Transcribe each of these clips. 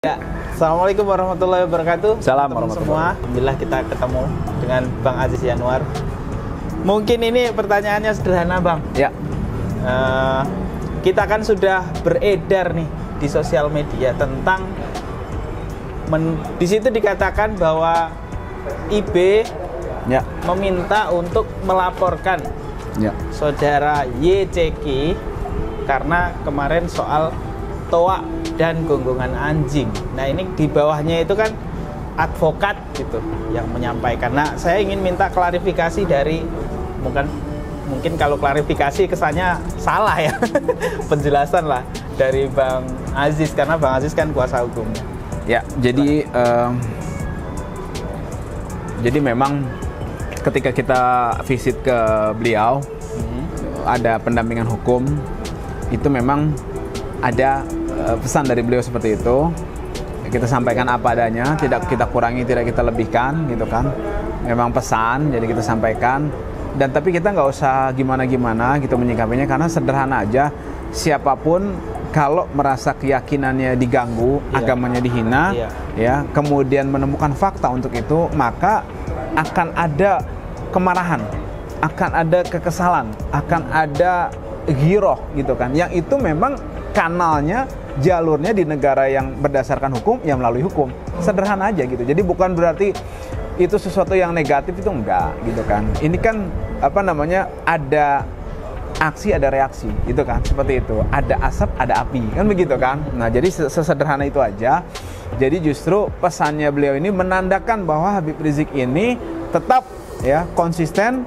Ya, Assalamualaikum warahmatullahi wabarakatuh. Salam teman-teman warahmatullahi. semua. Alhamdulillah kita ketemu dengan Bang Aziz Yanuar. Mungkin ini pertanyaannya sederhana, Bang. Ya. Kita kan sudah beredar nih di sosial media tentang di situ dikatakan bahwa IB meminta untuk melaporkan saudara YCK karena kemarin soal toa dan gonggongan anjing. Nah, ini di bawahnya itu kan advokat gitu yang menyampaikan. Nah, saya ingin minta klarifikasi dari mungkin kalau klarifikasi kesannya salah ya. Penjelasan lah dari Bang Aziz, karena Bang Aziz kan kuasa hukumnya. Ya, jadi memang ketika kita visit ke beliau, ada pendampingan hukum, itu memang ada pesan dari beliau seperti itu. Kita sampaikan apa adanya, tidak kita kurangi, tidak kita lebihkan, gitu kan. Memang pesan, jadi kita sampaikan. Dan tapi kita nggak usah gimana-gimana gitu menyikapinya, karena sederhana aja. Siapapun kalau merasa keyakinannya diganggu, agamanya dihina, ya, kemudian menemukan fakta untuk itu, maka akan ada kemarahan, akan ada kekesalan, akan ada giroh gitu kan. Yang itu memang kanalnya, jalurnya di negara yang berdasarkan hukum, ya melalui hukum. Sederhana aja gitu. Jadi bukan berarti itu sesuatu yang negatif, itu enggak gitu kan. Ini kan ada aksi, ada reaksi gitu kan, seperti itu. Ada asap, ada api, kan begitu kan. Nah, jadi sesederhana itu aja. Jadi justru pesannya beliau ini menandakan bahwa Habib Rizik ini tetap ya konsisten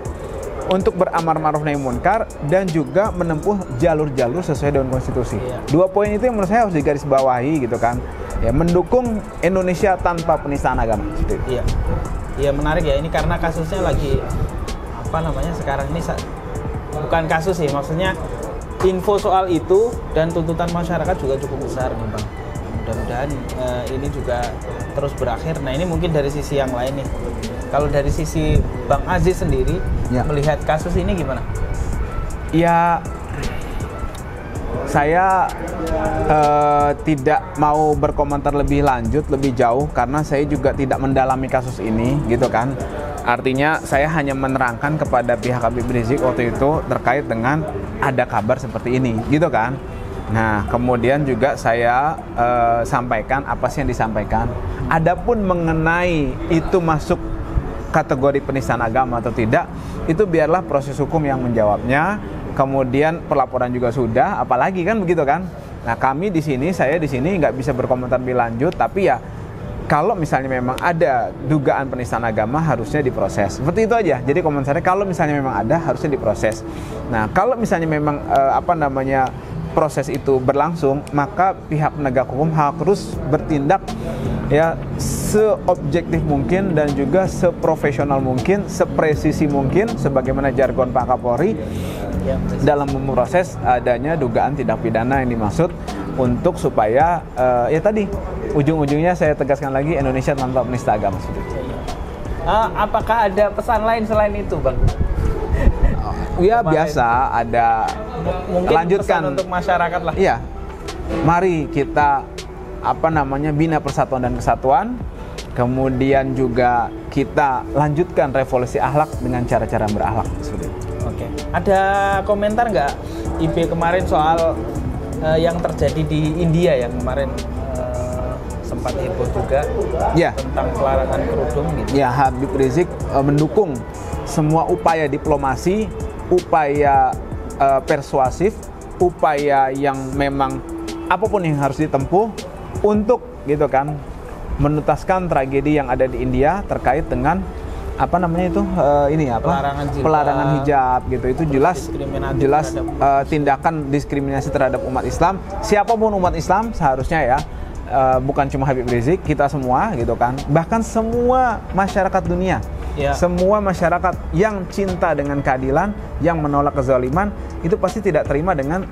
untuk beramar ma'ruf nahi munkar dan juga menempuh jalur-jalur sesuai dengan konstitusi. Dua poin itu yang menurut saya harus digarisbawahi gitu kan. Ya, mendukung Indonesia tanpa penistaan agama. Iya. Iya, menarik ya, ini karena kasusnya lagi sekarang ini bukan kasus sih, maksudnya info soal itu dan tuntutan masyarakat juga cukup besar nih, Bang. Mudah-mudahan ini juga terus berakhir. Nah, ini mungkin dari sisi yang lain nih. Kalau dari sisi Bang Aziz sendiri melihat kasus ini gimana? Ya, saya tidak mau berkomentar lebih lanjut, lebih jauh, karena saya juga tidak mendalami kasus ini, gitu kan. Artinya saya hanya menerangkan kepada pihak Habib Rizik waktu itu terkait dengan ada kabar seperti ini, gitu kan. Nah, kemudian juga saya sampaikan apa sih yang disampaikan. Adapun mengenai itu masuk kategori penistaan agama atau tidak, itu biarlah proses hukum yang menjawabnya. Kemudian pelaporan juga sudah, apalagi kan begitu kan. Nah, saya di sini nggak bisa berkomentar lebih lanjut, tapi ya kalau misalnya memang ada dugaan penistaan agama, harusnya diproses. Seperti itu aja. Jadi komentarnya, kalau misalnya memang ada, harusnya diproses. Nah, kalau misalnya memang proses itu berlangsung, maka pihak penegak hukum harus bertindak ya seobjektif mungkin dan juga seprofesional mungkin, sepresisi mungkin, sebagaimana jargon Pak Kapolri dalam memproses adanya dugaan tindak pidana yang dimaksud, untuk supaya ya tadi ujung-ujungnya saya tegaskan lagi, Indonesia tanpa penista agama. Apakah ada pesan lain selain itu, Bang? Ya, biasa ada. Mungkin lanjutkan pesan untuk masyarakat lah. Iya, mari kita bina persatuan dan kesatuan. Kemudian juga kita lanjutkan revolusi akhlak dengan cara-cara berakhlak. Oke. Ada komentar nggak IB kemarin soal yang terjadi di India yang kemarin sempat heboh juga tentang pelarangan kerudung gitu? Ya, Habib Rizik mendukung semua upaya diplomasi, upaya persuasif, upaya yang memang apapun yang harus ditempuh untuk gitu kan menuntaskan tragedi yang ada di India terkait dengan pelarangan hijab gitu. Itu jelas tindakan diskriminasi terhadap umat Islam, siapapun umat Islam seharusnya ya, bukan cuma Habib Rizik, kita semua gitu kan, bahkan semua masyarakat dunia. Semua masyarakat yang cinta dengan keadilan, yang menolak kezaliman, itu pasti tidak terima dengan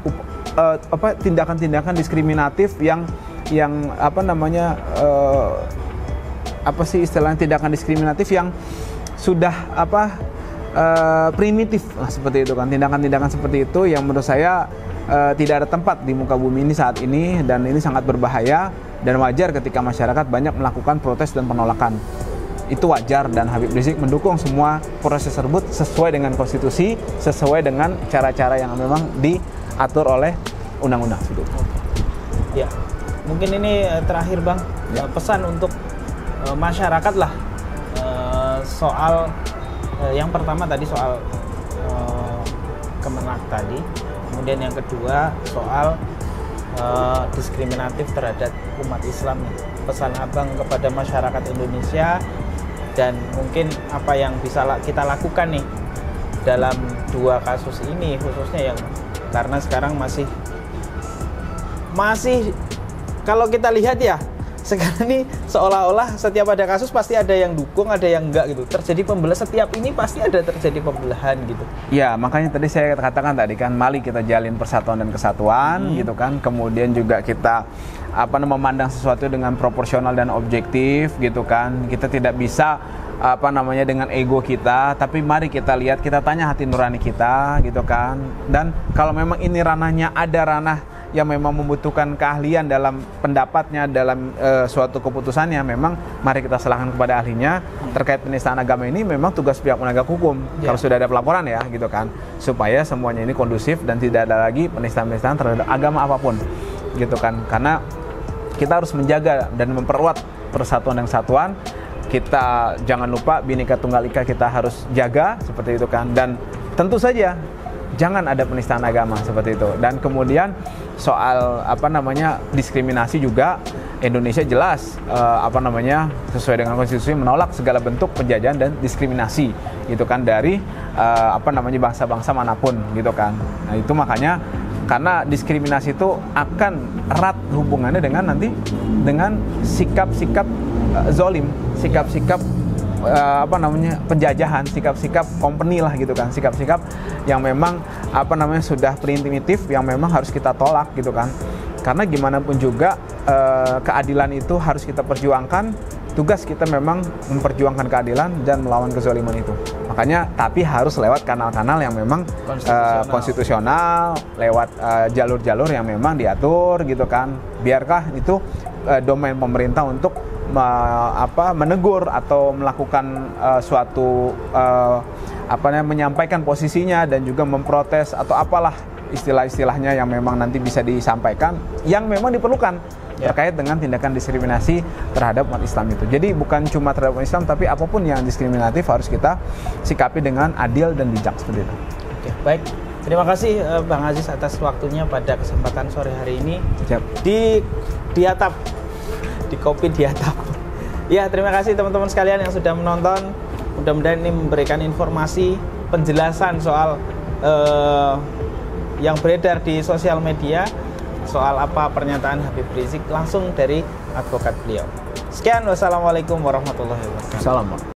tindakan-tindakan diskriminatif yang tindakan diskriminatif yang sudah primitif seperti itu kan. Tindakan-tindakan seperti itu yang menurut saya tidak ada tempat di muka bumi ini saat ini, dan ini sangat berbahaya. dan wajar ketika masyarakat banyak melakukan protes dan penolakan. Itu wajar, dan Habib Rizik mendukung semua proses tersebut sesuai dengan konstitusi, sesuai dengan cara-cara yang memang diatur oleh undang-undang. Ya, mungkin ini terakhir Bang, pesan untuk masyarakat lah soal yang pertama tadi soal Kemenak tadi, kemudian yang kedua soal diskriminatif terhadap umat Islam nih. Pesan Abang kepada masyarakat Indonesia dan mungkin apa yang bisa kita lakukan nih dalam dua kasus ini, khususnya yang karena sekarang masih kalau kita lihat ya sekarang ini seolah-olah setiap ada kasus pasti ada yang dukung, ada yang enggak gitu. Terjadi pembelahan, setiap ini pasti ada terjadi pembelahan gitu. Ya, makanya tadi saya katakan tadi kan, mari kita jalin persatuan dan kesatuan gitu kan. Kemudian juga kita memandang sesuatu dengan proporsional dan objektif gitu kan. Kita tidak bisa dengan ego kita, tapi mari kita lihat, kita tanya hati nurani kita gitu kan. Dan kalau memang ini ranahnya, ada ranah yang memang membutuhkan keahlian dalam pendapatnya, dalam suatu keputusannya, memang mari kita serahkan kepada ahlinya. Terkait penistaan agama ini memang tugas pihak penegak hukum, kalau sudah ada pelaporan ya gitu kan, supaya semuanya ini kondusif dan tidak ada lagi penistaan-penistaan terhadap agama apapun gitu kan. Karena kita harus menjaga dan memperkuat persatuan dan kesatuan. Kita jangan lupa Bhinneka Tunggal Ika kita harus jaga seperti itu kan. Dan tentu saja jangan ada penistaan agama seperti itu. Dan kemudian soal diskriminasi juga, Indonesia jelas sesuai dengan konstitusi menolak segala bentuk penjajahan dan diskriminasi gitu kan, dari bangsa-bangsa manapun gitu kan. Nah itu makanya, karena diskriminasi itu akan erat hubungannya dengan sikap-sikap zolim, sikap-sikap penjajahan, sikap-sikap company lah gitu kan, sikap-sikap yang memang sudah primitif, yang memang harus kita tolak gitu kan. Karena gimana pun juga keadilan itu harus kita perjuangkan. Tugas kita memang memperjuangkan keadilan dan melawan kezaliman itu. Makanya tapi harus lewat kanal-kanal yang memang konstitusional, lewat jalur-jalur yang memang diatur gitu kan. Biarkah itu domain pemerintah untuk menegur atau melakukan menyampaikan posisinya dan juga memprotes atau apalah istilah-istilahnya yang memang nanti bisa disampaikan, yang memang diperlukan terkait dengan tindakan diskriminasi terhadap umat Islam itu. Jadi bukan cuma terhadap umat Islam, tapi apapun yang diskriminatif harus kita sikapi dengan adil dan bijak seperti itu. Oke, baik. Terima kasih Bang Aziz atas waktunya pada kesempatan sore hari ini. Siap. Di atap, di kopi di atap. Ya, terima kasih teman-teman sekalian yang sudah menonton. Mudah-mudahan ini memberikan informasi, penjelasan soal yang beredar di sosial media, soal apa pernyataan Habib Rizik langsung dari advokat beliau. Sekian, wassalamualaikum warahmatullahi wabarakatuh. Salam.